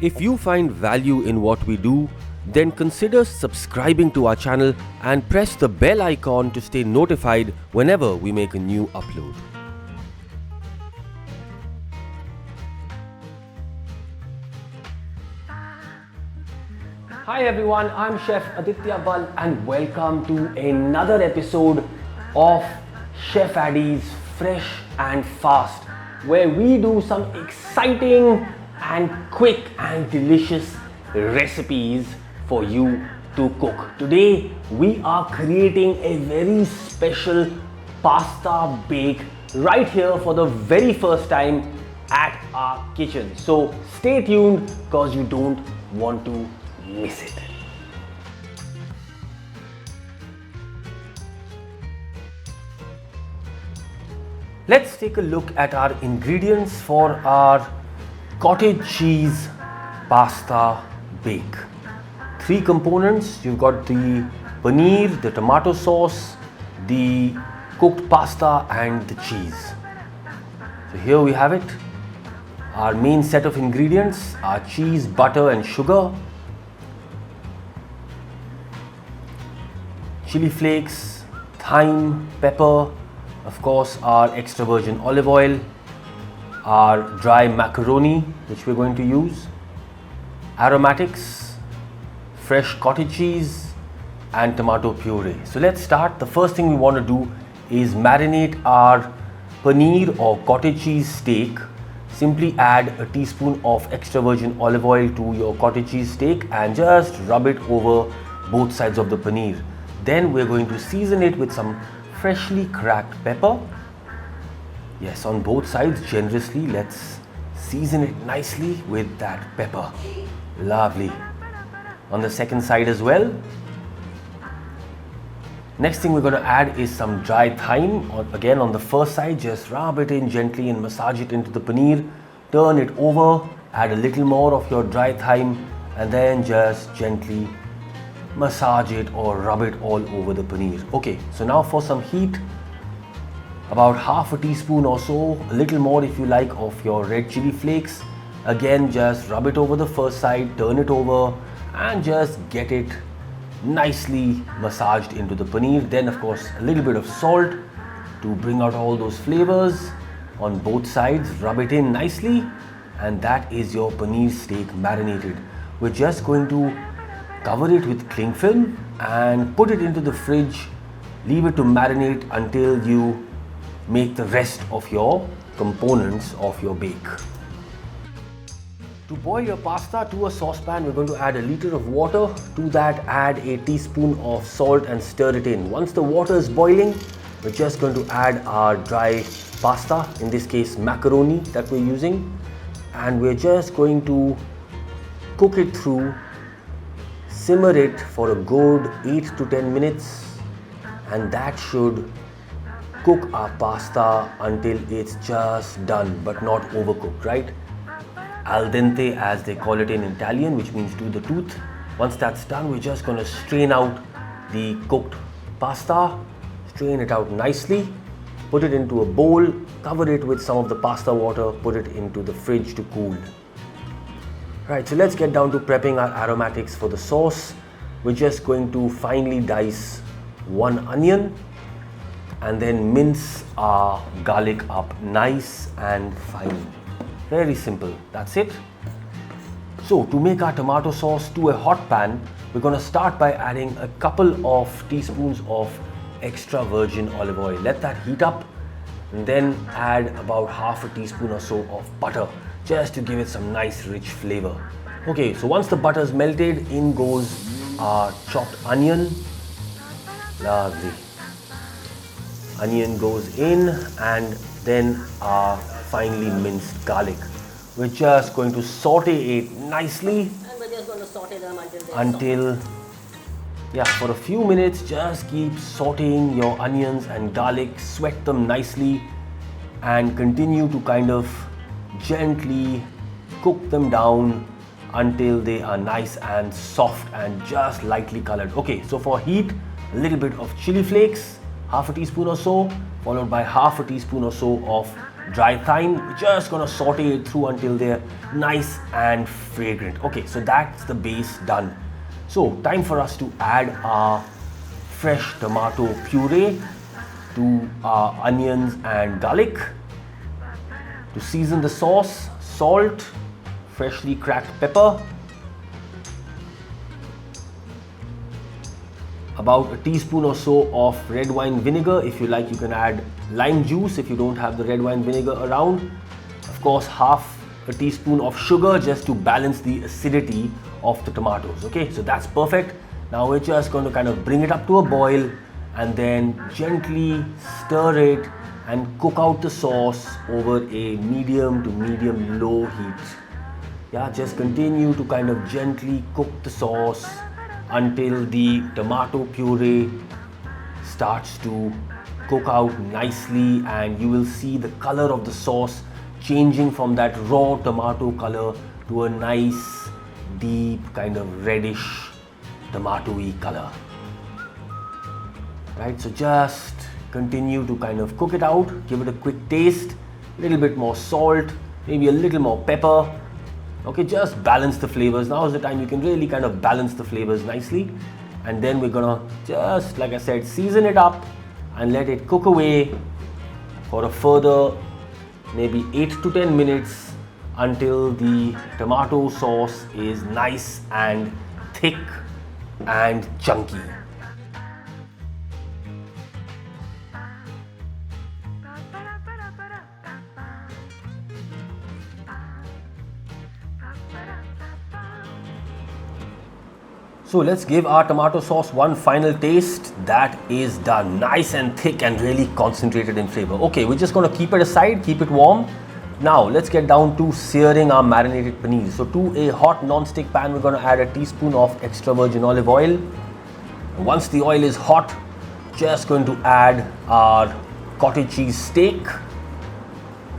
If you find value in what we do, then consider subscribing to our channel and press the bell icon to stay notified whenever we make a new upload. Hi everyone, I'm Chef Aaditya Bal and welcome to another episode of Chef Addy's Fresh and Fast, where we do some exciting and quick and delicious recipes for you to cook. Today we are creating a very special pasta bake right here for the very first time at our kitchen. So stay tuned because you don't want to miss it. Let's take a look at our ingredients for our cottage cheese pasta bake. 3 components. You've got the paneer, the tomato sauce, the cooked pasta and the cheese. So here we have it. Our main set of ingredients are cheese, butter and sugar, chili flakes, thyme, pepper, of course our extra virgin olive oil, our dry macaroni which we're going to use, aromatics, fresh cottage cheese and tomato puree. So let's start. The first thing we want to do is marinate our paneer or cottage cheese steak. Simply add a teaspoon of extra virgin olive oil to your cottage cheese steak and just rub it over both sides of the paneer. Then we're going to season it with some freshly cracked pepper. Yes, on both sides generously. Let's season it nicely with that pepper. Lovely. On the second side as well. Next thing we're going to add is some dry thyme. Again on the first side, just rub it in gently and massage it into the paneer. Turn it over, add a little more of your dry thyme and then just gently massage it or rub it all over the paneer. Okay, so now for some heat, about half a teaspoon or so, a little more if you like, of your red chili flakes. Again, just rub it over the first side, turn it over and just get it nicely massaged into the paneer. Then of course a little bit of salt to bring out all those flavors on both sides. Rub it in nicely and that is your paneer steak marinated. We're just going to cover it with cling film and put it into the fridge. Leave it to marinate until you make the rest of your components of your bake. To boil your pasta, to a saucepan we're going to add a liter of water. To that add a teaspoon of salt and stir it in. Once the water is boiling, we're just going to add our dry pasta, in this case macaroni that we're using, and we're just going to cook it through. Simmer it for a good 8 to 10 minutes and that should cook our pasta until it's just done but not overcooked, right? Al dente as they call it in Italian, which means to the tooth. Once that's done, we're just going to strain out the cooked pasta, strain it out nicely, put it into a bowl, cover it with some of the pasta water, put it into the fridge to cool. Right, so let's get down to prepping our aromatics for the sauce. We're just going to finely dice 1 onion and then mince our garlic up nice and fine. Very simple, that's it. So to make our tomato sauce to a hot pan, we're going to start by adding a couple of teaspoons of extra virgin olive oil. Let that heat up and then add about half a teaspoon or so of butter, just to give it some nice rich flavor. Okay, so once the butter is melted, in goes our chopped onion. Lovely. Onion goes in and then our finely minced garlic. We're just going to saute it nicely. And we're just going to saute them until for a few minutes. Just keep sauteing your onions and garlic, sweat them nicely and continue to kind of gently cook them down until they are nice and soft and just lightly colored. Okay, so for heat, a little bit of chili flakes, half a teaspoon or so, followed by half a teaspoon or so of dry thyme. We're just gonna saute it through until they're nice and fragrant. Okay, so that's the base done. So time for us to add our fresh tomato puree to our onions and garlic. To season the sauce, salt, freshly cracked pepper, about a teaspoon or so of red wine vinegar. If you like, you can add lime juice if you don't have the red wine vinegar around. Of course, half a teaspoon of sugar just to balance the acidity of the tomatoes. Okay, so that's perfect. Now we're just going to kind of bring it up to a boil and then gently stir it and cook out the sauce over a medium to medium low heat. Yeah, just continue to kind of gently cook the sauce until the tomato puree starts to cook out nicely, and you will see the color of the sauce changing from that raw tomato color to a nice deep kind of reddish tomatoey color. Right, so just continue to kind of cook it out, give it a quick taste, a little bit more salt, maybe a little more pepper. Okay, just balance the flavors. Now is the time you can really kind of balance the flavors nicely. And then we're gonna just, like I said, season it up and let it cook away for a further maybe 8 to 10 minutes until the tomato sauce is nice and thick and chunky. So let's give our tomato sauce one final taste. That is done. Nice and thick and really concentrated in flavor. Okay, we're just going to keep it aside, keep it warm. Now let's get down to searing our marinated paneer. So to a hot non-stick pan, we're going to add a teaspoon of extra virgin olive oil. Once the oil is hot, just going to add our cottage cheese steak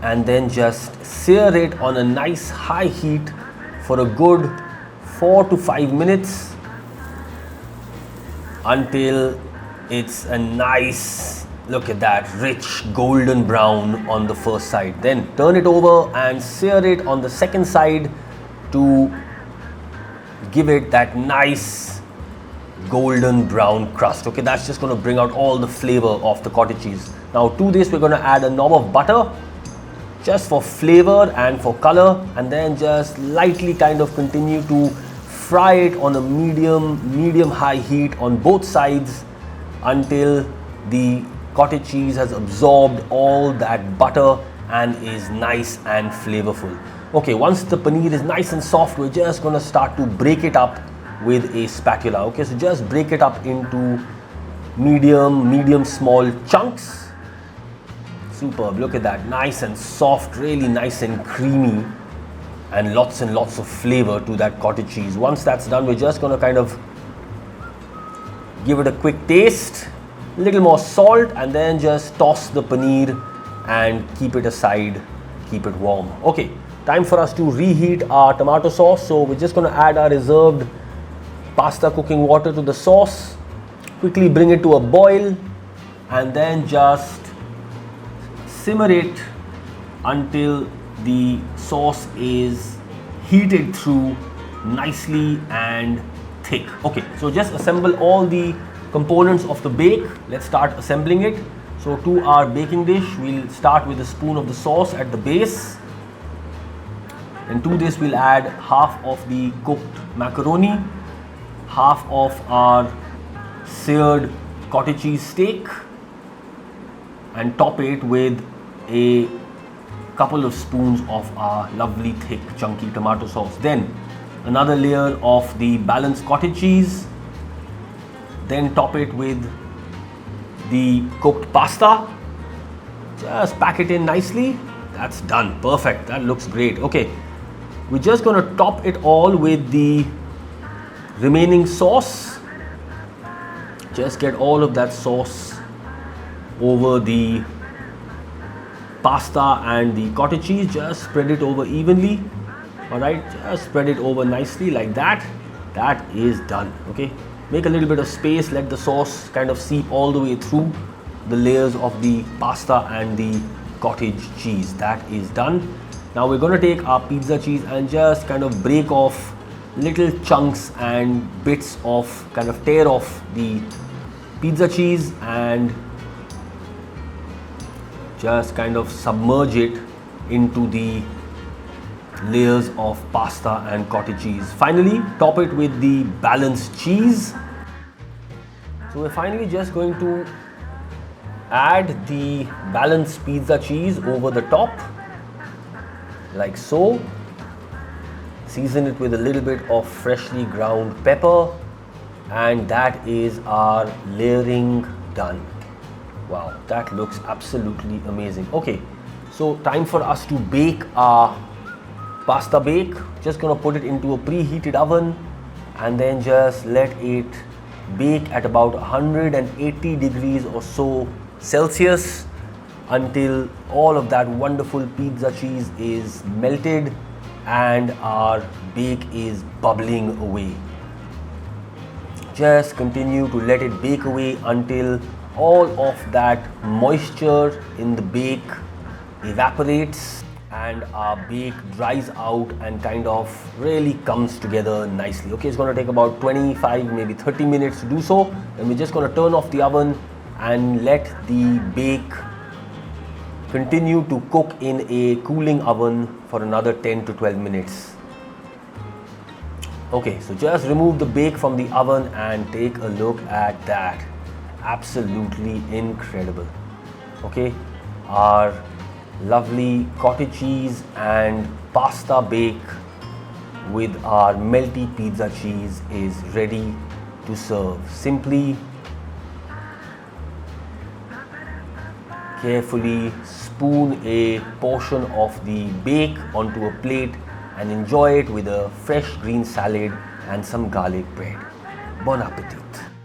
and then just sear it on a nice high heat for a good 4 to 5 minutes until it's a nice, look at that, rich golden brown on the first side. Then turn it over and sear it on the second side to give it that nice golden brown crust. Okay, that's just going to bring out all the flavor of the cottage cheese. Now to this we're going to add a knob of butter just for flavor and for color, and then just lightly kind of continue to fry it on a medium high heat on both sides until the cottage cheese has absorbed all that butter and is nice and flavorful. Okay, once the paneer is nice and soft, we're just going to start to break it up with a spatula. Okay, so just break it up into medium small chunks. Superb, look at that, nice and soft, really nice and creamy, and lots of flavor to that cottage cheese. Once that's done, we're just going to kind of give it a quick taste, a little more salt, and then just toss the paneer and keep it aside, keep it warm. Okay, time for us to reheat our tomato sauce. So we're just going to add our reserved pasta cooking water to the sauce, quickly bring it to a boil, and then just simmer it until the sauce is heated through nicely and thick. Okay, so just assemble all the components of the bake. Let's start assembling it. So to our baking dish, we'll start with a spoon of the sauce at the base, and to this we'll add half of the cooked macaroni, half of our seared cottage cheese steak, and top it with a couple of spoons of our lovely thick chunky tomato sauce. Then another layer of the balanced cottage cheese, then top it with the cooked pasta. Just pack it in nicely. That's done, perfect, that looks great. Okay, we're just going to top it all with the remaining sauce. Just get all of that sauce over the pasta and the cottage cheese. Just spread it over evenly. All right, just spread it over nicely like that. That is done. Okay, make a little bit of space, let the sauce kind of seep all the way through the layers of the pasta and the cottage cheese. That is done. Now we're going to take our pizza cheese and just kind of break off little chunks and bits of, kind of tear off the pizza cheese and just kind of submerge it into the layers of pasta and cottage cheese. Finally, top it with the balanced cheese. So we're finally just going to add the balanced pizza cheese over the top, like so. Season it with a little bit of freshly ground pepper, and that is our layering done. Wow, that looks absolutely amazing. Okay, so time for us to bake our pasta bake. Just gonna put it into a preheated oven and then just let it bake at about 180 degrees or so Celsius until all of that wonderful pizza cheese is melted and our bake is bubbling away. Just continue to let it bake away until all of that moisture in the bake evaporates and our bake dries out and kind of really comes together nicely. Okay, it's going to take about 25, maybe 30 minutes to do so. Then we're just going to turn off the oven and let the bake continue to cook in a cooling oven for another 10 to 12 minutes. Okay, so just remove the bake from the oven and take a look at that. Absolutely incredible. Okay, our lovely cottage cheese and pasta bake with our melty pizza cheese is ready to serve. Simply carefully spoon a portion of the bake onto a plate and enjoy it with a fresh green salad and some garlic bread. Bon appetit!